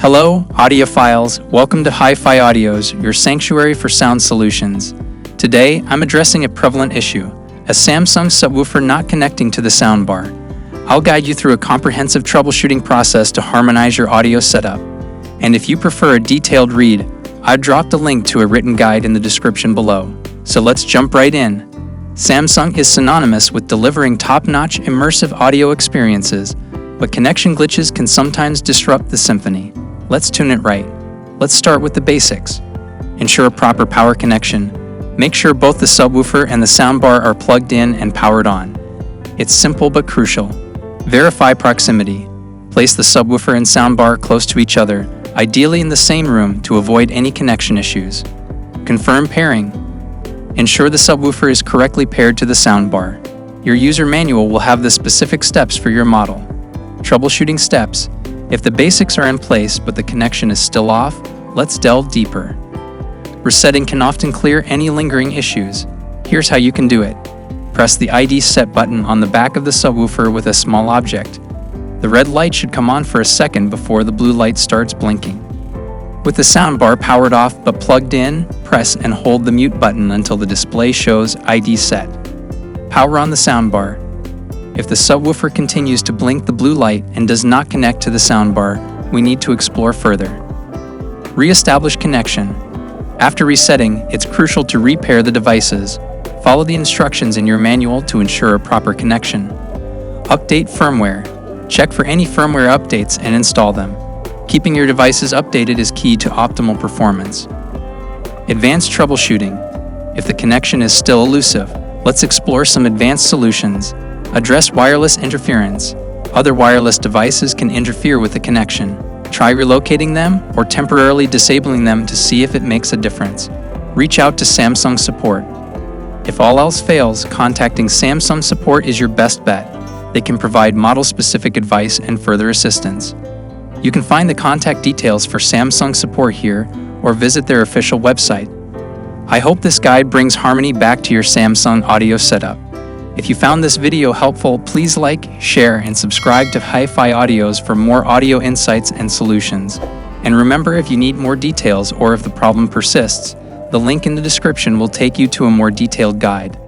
Hello, audiophiles. Welcome to Hi-Fi Audios, your sanctuary for sound solutions. Today, I'm addressing a prevalent issue, a Samsung subwoofer not connecting to the soundbar. I'll guide you through a comprehensive troubleshooting process to harmonize your audio setup. And if you prefer a detailed read, I've dropped a link to a written guide in the description below. So let's jump right in. Samsung is synonymous with delivering top-notch immersive audio experiences, but connection glitches can sometimes disrupt the symphony. Let's tune it right. Let's start with the basics. Ensure a proper power connection. Make sure both the subwoofer and the soundbar are plugged in and powered on. It's simple but crucial. Verify proximity. Place the subwoofer and soundbar close to each other, ideally in the same room to avoid any connection issues. Confirm pairing. Ensure the subwoofer is correctly paired to the soundbar. Your user manual will have the specific steps for your model. Troubleshooting steps. If the basics are in place but the connection is still off, let's delve deeper. Resetting can often clear any lingering issues. Here's how you can do it. Press the ID set button on the back of the subwoofer with a small object. The red light should come on for a second before the blue light starts blinking. With the soundbar powered off but plugged in, press and hold the mute button until the display shows ID set. Power on the soundbar. If the subwoofer continues to blink the blue light and does not connect to the soundbar, we need to explore further. Re-establish connection. After resetting, it's crucial to repair the devices. Follow the instructions in your manual to ensure a proper connection. Update firmware. Check for any firmware updates and install them. Keeping your devices updated is key to optimal performance. Advanced troubleshooting. If the connection is still elusive, let's explore some advanced solutions. Address wireless interference. Other wireless devices can interfere with the connection. Try relocating them or temporarily disabling them to see if it makes a difference. Reach out to Samsung support. If all else fails, contacting Samsung support is your best bet. They can provide model-specific advice and further assistance. You can find the contact details for Samsung support here or visit their official website. I hope this guide brings harmony back to your Samsung audio setup. If you found this video helpful, please like, share, and subscribe to Hi-Fi Audios for more audio insights and solutions. And remember, if you need more details or if the problem persists, the link in the description will take you to a more detailed guide.